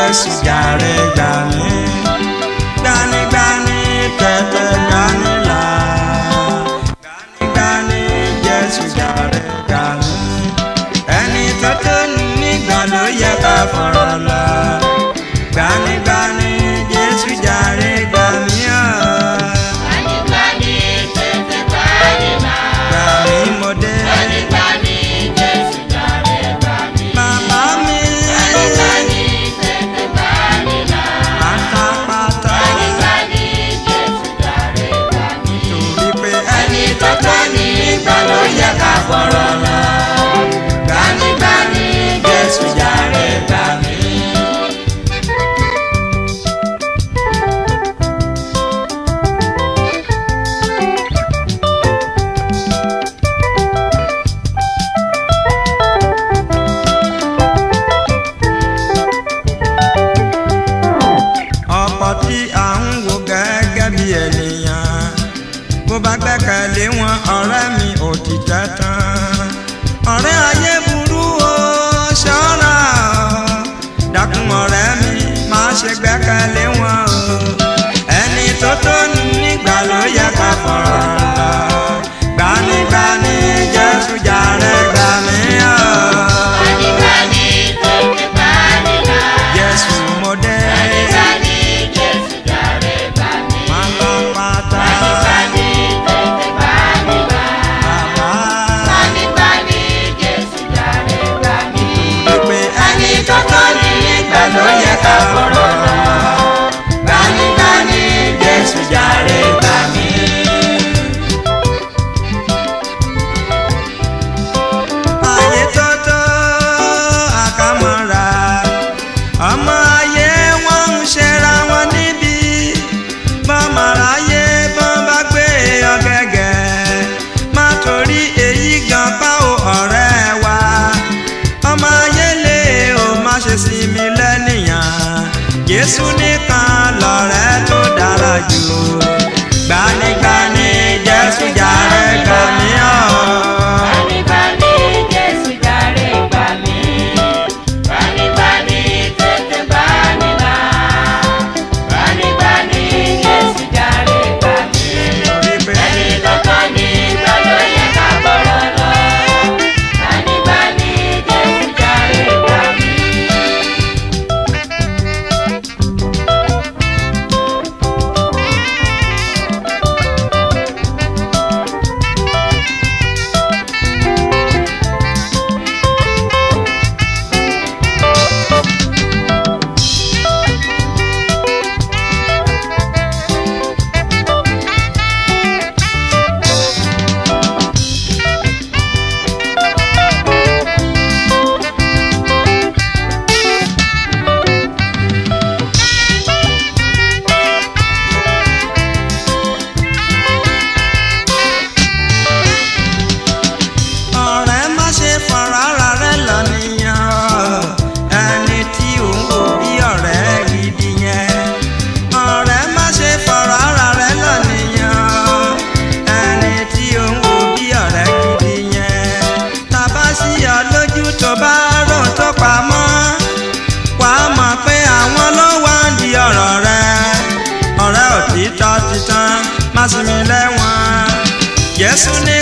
Jésù jàre gbà mí. Gbanigbani tètè gbanilà. Gbanigbani Jésù jàre gbà mí. Ẹni tó tó nígbà ló yẹ ká fọ̀rọ̀ lọ. Gbanigbani Jésù jàre gbà mí o. Gbanigbani tètè gbanilà. Gbà mí mo dé. Gbanigbani Jésù jàre gbà mí. Bàbá mi. Gbanigbani tètè gbanilà. Pátápátá. Gbanigbani Jésù jàre gbà mí. Torí pé Ẹni tó tó nígbà ló yẹ ká fọ̀rọ̀ lọ. Gbanigbani Jésù jàre gbà mí. ọ̀pọ̀ tí à ń wò gẹ́gẹ́ bí ènìyàn, bó bá gbẹ́kẹ̀lé wọn ọ̀rẹ́ mi òtítọ́ tán. Ọ̀rẹ́ ayé burú o, ṣọ́ra o, dákun ọ̀rẹ́ mi má ṣe gbẹ́kẹ̀lé wọn o. Ẹni tó tó nígbà ló yẹ ká fọ̀rọ̀ lọ. Gbanigbani Jésù jàre gbà mí o. Gbanigbani tètè gbanilà. Jésù mo dé. Gbanigbani Jésù jàre gbà mí. Pátápátá. Gbanigbani tètè gbanilà. Bàbá. Gbanigbani Jésù jàre gbà mí. Pé Ẹni tó tó nígbà ló yẹ ká fọ̀rọ̀ lọ. Gbanigbani Jésù jàre gbà mí. ayé tótó àkàmọ́ra, ọmọ ayé wọn ń ṣera wọn níbi. Bọ́mọ̀ráyé bọ́n bá gbé ọ̀gẹ̀gẹ̀, má torí èyí gan pa ó ọ̀rẹ́ wa. Ọmọ ayé lè o má ṣe sinmi lẹ́nìyàn. Jésù nìkan lọ̀rẹ́ tó dára jù. Gbanigbani Jésù jàre gbà mí o. Gbanigbani Jésù jàre gbà mí. Gbanigbani tètè gbanilà. Gbanigbani Jésù jàre gbà mí. Torí pé Ẹni tó tó nígbà ló yẹ ká fọ̀rọ̀ lọ. Gbanigbani Jésù jàre gbà mí. ọ̀rẹ́ má ṣe fọ̀rọ̀ ara rẹ lọ́nìyàn. Ẹni tí ò ń wò bí ọ̀rẹ́ gidi yẹn. Ọ̀rẹ́ má ṣe fọ̀rọ̀ ara rẹ lọ́nìyàn. Ẹni tí ò ń wò bí ọ̀rẹ́ gidi yẹn. Tàbá sí ọ lójú tó bá rò tó pamọ́, wàá mọ̀ pé àwọn ló wá ń di ọ̀rọ̀ rẹ. Ọ̀rẹ́ òtítọ́ ti tán, má sinmi lẹ́wọ̀n. Jésù ní